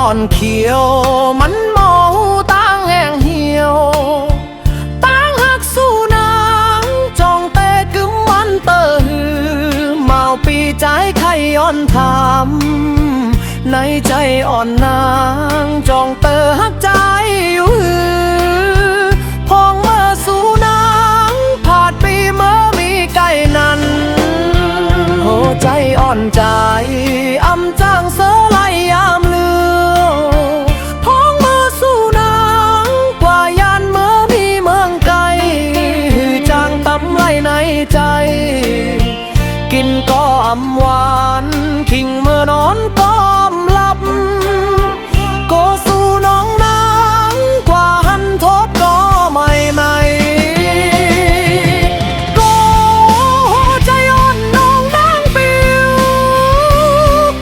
อ่อนเขียวมันเมาตั้งแห้งเหี่ยวตั้งหักสู้นางจองเตะกึมมันเตอหือเมาปีใจไข่ย้อนทำในใจอ่อนนางจองเตอหักใจอยู่หือพองเมื่อสู้นางผาดปีเมื่อมีไก่นั้นหัวใจอ่อนใจอำจางเสอไลยามเลือพ้องเมื่อสู้นางกว่ายานเมื่อมีเมืองไกลจางตำไลในใจกินก็อำหวานคิงเมื่อนอนก็อำหลับก็สู้น้องนางกว่าหันโทษก็ไม่ก็ใจอ่อนน้องนางปิว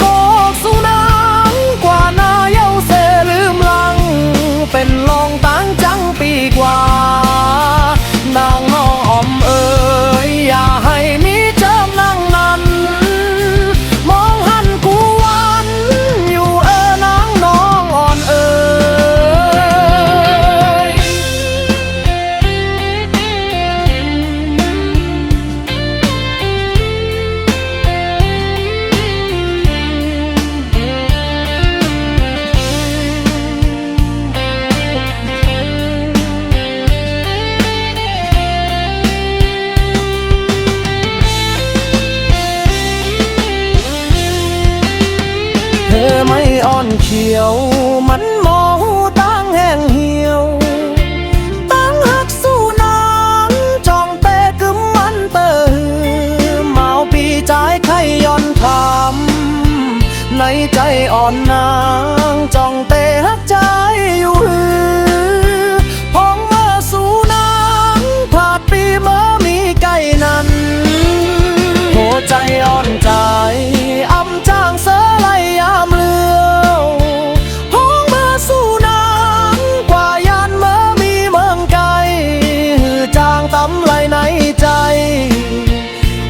ก็สู้นางกว่าหน้าเย้าเสลืมลังเป็นลองตั้งจังปีกว่านางน้องอ่อมเอ๋ยอย่าให้มีเจิมนางนั้นมองหันกูวันอยู่นางน้องอ่อนเอ๋ยเธอไม่อ่อนเขียวมันโมโหตั้งแห้งเหี่ยวตั้งหักสู้นางจองเตะกึมมันเตอเมาปีใจไข่ย้อนทำในใจอ่อนนางจองเตะหักใจอยู่หือพองเมื่อสู้นางผาดปีเมื่อมีไก่นั้นหัวใจอ่อนใจอำจางเสอไลยามเลือพ้องเมื่อสู้นางกว่ายานเมื่อมีเมืองไกลจางตำไลในใจ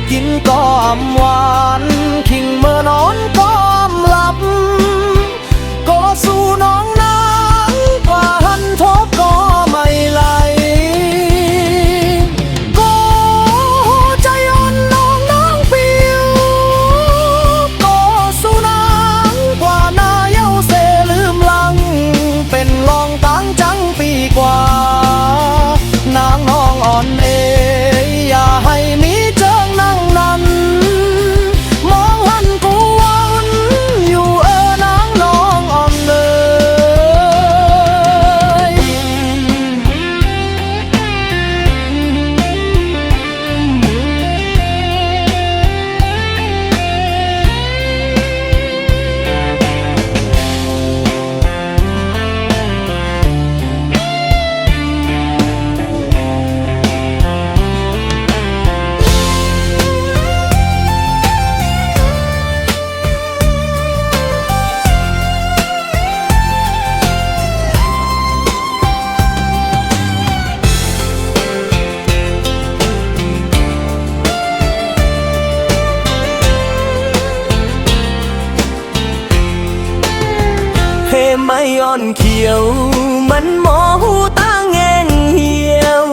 กินก็อำหวานคิงเมื่อนอนก็อำหลับก็สู้น้องนางกว่าหันทบก็ไม่ไหลก็ใจอ่อนน้องนางปิวก็สู้นางกว่าหน้าเย้าเสลืมลังเป็นลองตั้งจังปีกว่านางน้องอ่อนเอ๋ยอย่าให้มีเจิงนางนั้นมองหันกูวันอยู่นางน้องอ่อนเอ๋ยไม่อ่อนเขียวมันโมโหตั้งแห้งเหี่ยว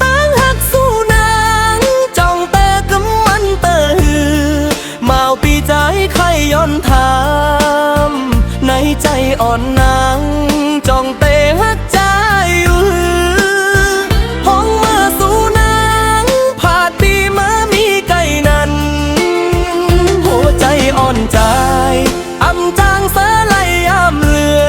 ตั้งหักสู้นางจองเตะกึมมันเตอหือเมาปีใจไข่ย้อนทำในใจอ่อนนางจองเตะหักใจอยู่หือห้องเมื่อสู้นางผาดปีเมื่อมีไก่นั้นหัวใจอ่อนใจอำจางเสอไลยามเลือ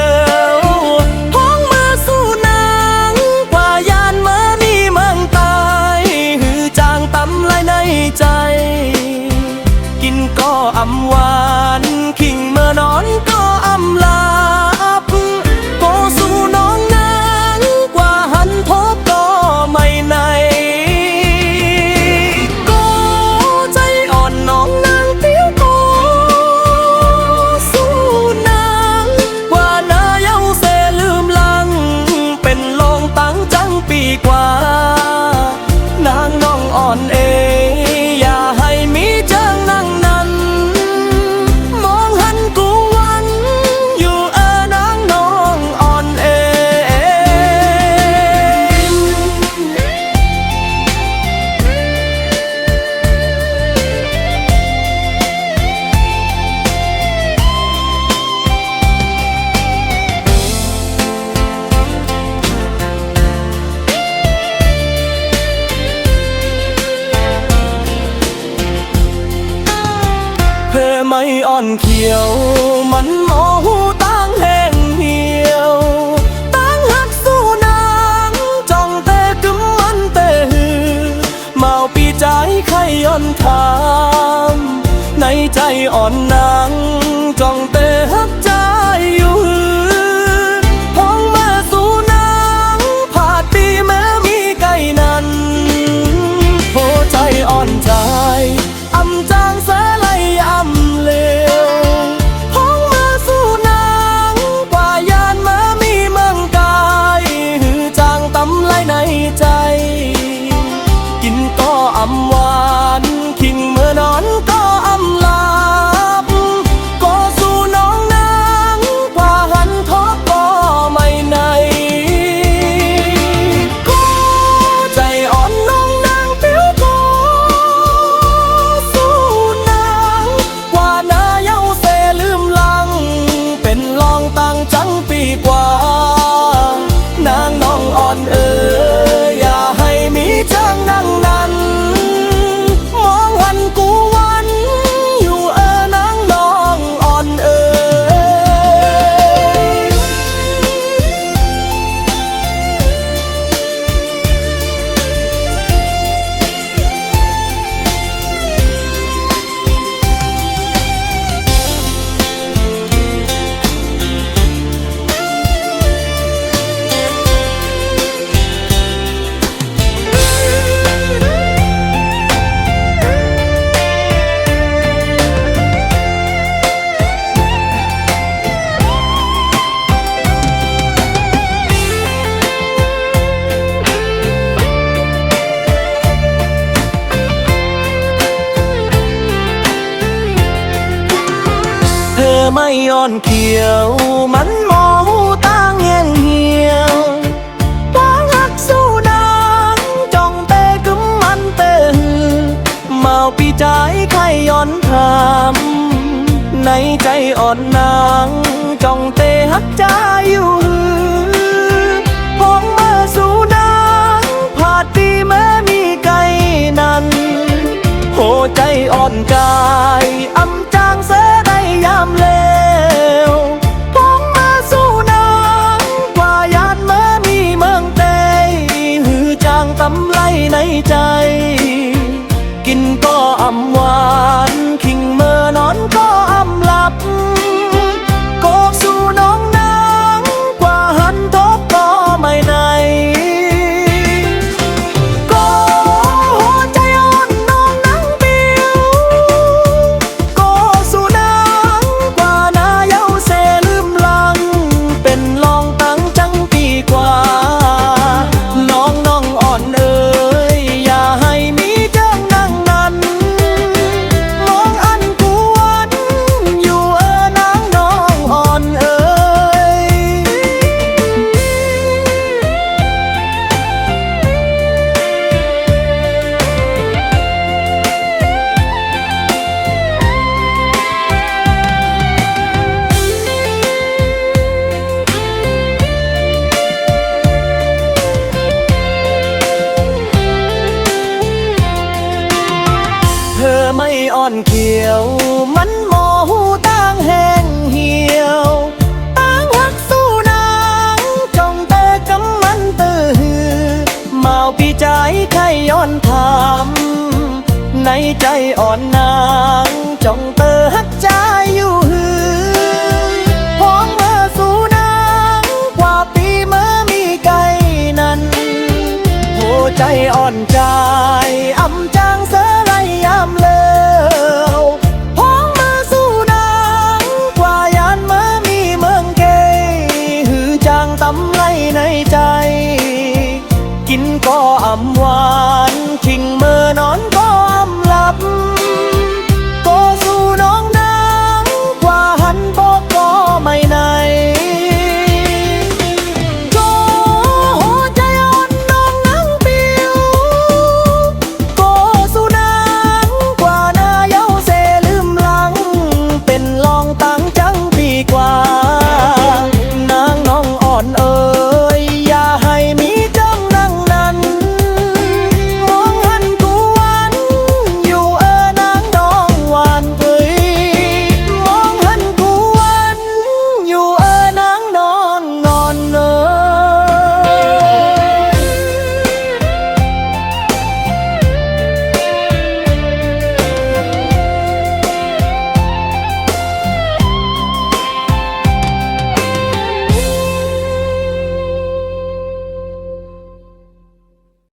พ้องเมื่อสู้นางกว่ายานเมื่อมีเมืองตายหือจางตำไลในใจกินก็อำหวานคิงเมื่อนอนก็อำหลับ อนเขียวมันโมหูตั้งแห้งเหี่ยวตั้งหักสู้นางจ้องแต่กึมมันแต่หือเมาปีใจไข่ย้อนถามในใจอ่อนนางจ้องแต่หักใจอยู่ห้องมาสู่นางผาดปีแม้มีไก่นั้นหัวใจอ่อนใจอำจางแสไลอำเลวห้องมาสู่นางกว่ายานมามีเมืองกายหือจางตำไลในใจกินก็อำหวานคิงเมื่อนอนก็อำลาบก็สู่น้องนางกว่าหันทบก็ไม่ในก็ใจอ่อนน้องนางปิ้วก็สู่นางกว่านาเย้าเสลืมลังเป็นลองตั้งจังปีกว่านางน้องอ่อนอย่าให้มีจังนางนั้นมองหันกูวันอยู่นางน้องอ่อนเธอไม่อ่อนเขียวมันโมหูตั้งแห้งเหี่ยววางหักสู้นางจ้องเตะกึมมันเตะหือเมาปีใจไข่ย้อนถามในใจอ่อนนางจ้องเตะหักใจอยู่หือพ้องมาสู่นางผาดปีแม้มีไก่นั้นหัวใจอ่อนกายอำจางเสได้ยามเลวพ้องมาสู่นางกว่ายานเมื่อมีเมืองเตยหือจางตำไลในใจกินก็อำหวานคิงเมื่อนอนก็อำหลับโกกสู่น้องนางกว่าหันทบก็ไม่ในก็หัวใจอ่อนน้องนางปิวก็สู่นางกว่านาเย้าเสลืมลังเป็นลองตั้งจังปีกว่าน้องอ่อนอย่าให้มีเจ้านางนั้นมองอันกวนอยู่นางน้องอ่อนเธอไม่อ่อนเขียวมันโมหูตั้งแห้งเหี่ยวตั้งหักสู้นางจ้องแต่กำมันตื้อหือเมาปีใจไข่ย้อนถามในใจอ่อนนางจ้องเตอหักใจอยู่หือพ้องมาสู่นางกว่าปีเมื่อมีไก่นั้นหัวใจอ่อนใจอำจางเสไลยามเลวพ้องมาสู่นางกว่ายานเมื่อมีเมืองเกยหือจางตำไลในใจกินก็อำหวานคิงเมื่อนอนก็อำหลับ